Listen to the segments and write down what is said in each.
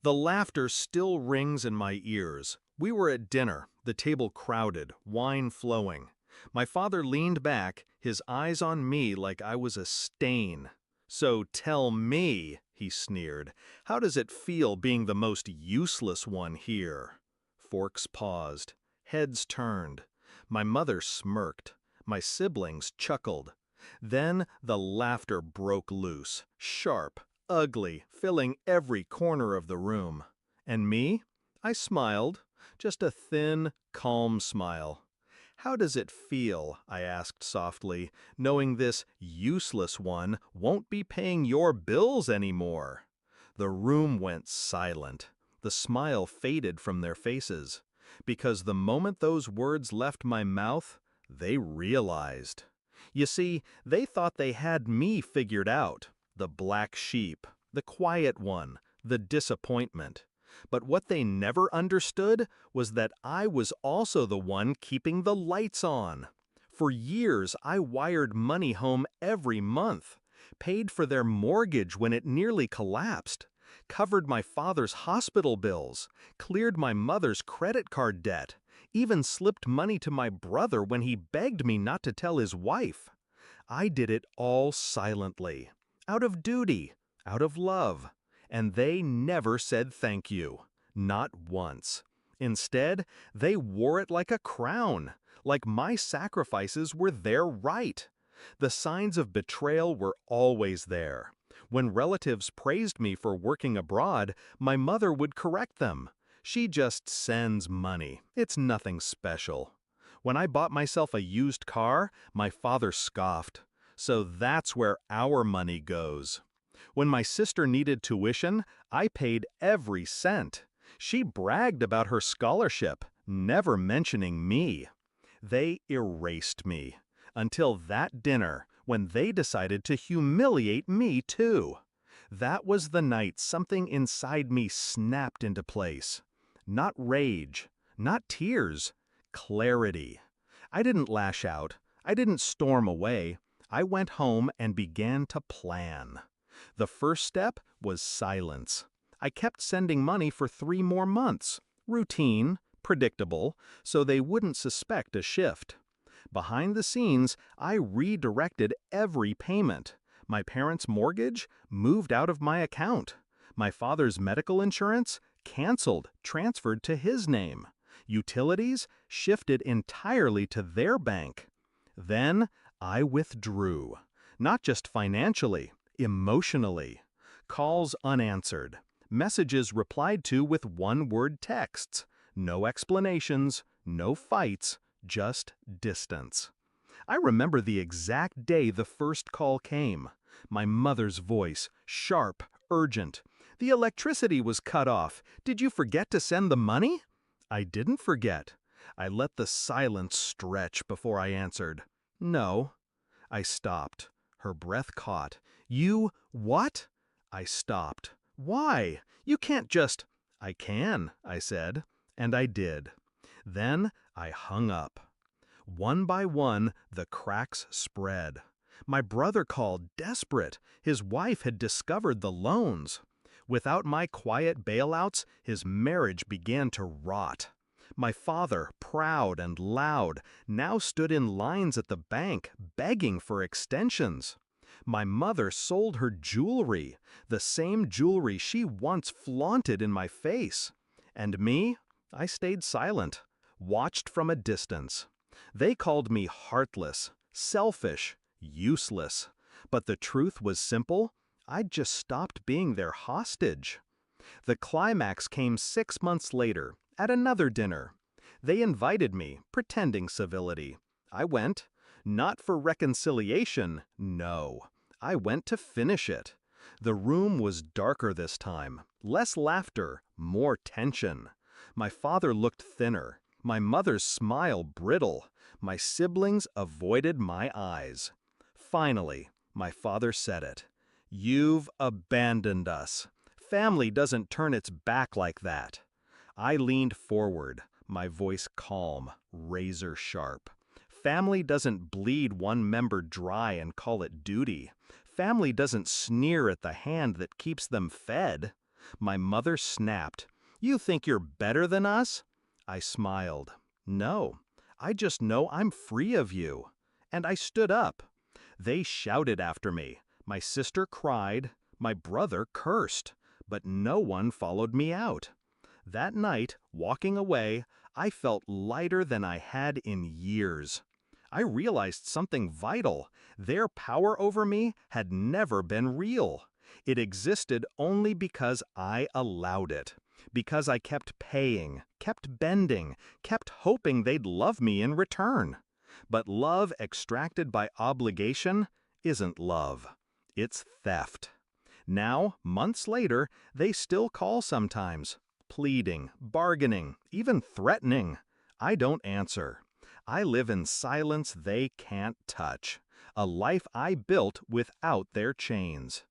The laughter still rings in my ears. We were at dinner, the table crowded, wine flowing. My father leaned back, his eyes on me like I was a stain. "So tell me," he sneered, "how does it feel being the most useless one here?" Forks paused. Heads turned. My mother smirked. My siblings chuckled. Then the laughter broke loose, sharp, ugly, filling every corner of the room. And me? I smiled, just a thin, calm smile. "How does it feel," I asked softly, "knowing this useless one won't be paying your bills anymore?" The room went silent. The smile faded from their faces. Because the moment those words left my mouth, they realized. You see, they thought they had me figured out, the black sheep, the quiet one, the disappointment. But what they never understood was that I was also the one keeping the lights on. For years, I wired money home every month, paid for their mortgage when it nearly collapsed, covered my father's hospital bills, cleared my mother's credit card debt, even slipped money to my brother when he begged me not to tell his wife. I did it all silently, out of duty, out of love. And they never said thank you. Not once. Instead, they wore it like a crown, like my sacrifices were their right. The signs of betrayal were always there. When relatives praised me for working abroad, my mother would correct them. "She just sends money. It's nothing special." When I bought myself a used car, my father scoffed. "So that's where our money goes." When my sister needed tuition, I paid every cent. She bragged about her scholarship, never mentioning me. They erased me. Until that dinner, when they decided to humiliate me too. That was the night something inside me snapped into place. Not rage, not tears, clarity. I didn't lash out. I didn't storm away. I went home and began to plan. The first step was silence. I kept sending money for 3 more months. Routine, predictable, so they wouldn't suspect a shift. Behind the scenes, I redirected every payment. My parents' mortgage moved out of my account. My father's medical insurance canceled, transferred to his name. Utilities shifted entirely to their bank. Then I withdrew, not just financially, emotionally. Calls unanswered. Messages replied to with one-word texts. No explanations, no fights, just distance. I remember the exact day the first call came. My mother's voice, sharp, urgent. "The electricity was cut off. Did you forget to send the money?" I didn't forget. I let the silence stretch before I answered. "No." I stopped. Her breath caught. "You what?" I stopped. "Why? You can't just—" "I can," I said, and I did. Then I hung up. One by one, the cracks spread. My brother called, desperate. His wife had discovered the loans. Without my quiet bailouts, his marriage began to rot. My father, proud and loud, now stood in lines at the bank, begging for extensions. My mother sold her jewelry, the same jewelry she once flaunted in my face. And me? I stayed silent, watched from a distance. They called me heartless, selfish, useless. But the truth was simple. I'd just stopped being their hostage. The climax came 6 months later, at another dinner. They invited me, pretending civility. I went. Not for reconciliation, no. I went to finish it. The room was darker this time, less laughter, more tension. My father looked thinner, my mother's smile brittle, my siblings avoided my eyes. Finally, my father said it. "You've abandoned us. Family doesn't turn its back like that." I leaned forward, my voice calm, razor sharp. Family doesn't bleed one member dry and call it duty. Family doesn't sneer at the hand that keeps them fed. My mother snapped, "You think you're better than us?" I smiled. "No, I just know I'm free of you." And I stood up. They shouted after me. My sister cried. My brother cursed. But no one followed me out. That night, walking away, I felt lighter than I had in years. I realized something vital. Their power over me had never been real. It existed only because I allowed it. Because I kept paying, kept bending, kept hoping they'd love me in return. But love extracted by obligation isn't love. It's theft. Now, months later, they still call sometimes, pleading, bargaining, even threatening. I don't answer. I live in silence they can't touch, a life I built without their chains.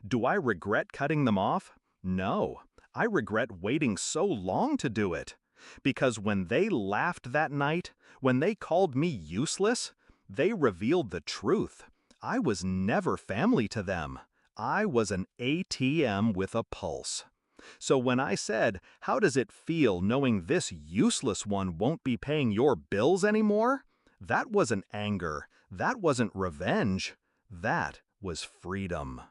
Do I regret cutting them off? No. I regret waiting so long to do it. Because when they laughed that night, when they called me useless, they revealed the truth. I was never family to them. I was an ATM with a pulse. So when I said, "How does it feel knowing this useless one won't be paying your bills anymore?" That wasn't anger. That wasn't revenge. That was freedom.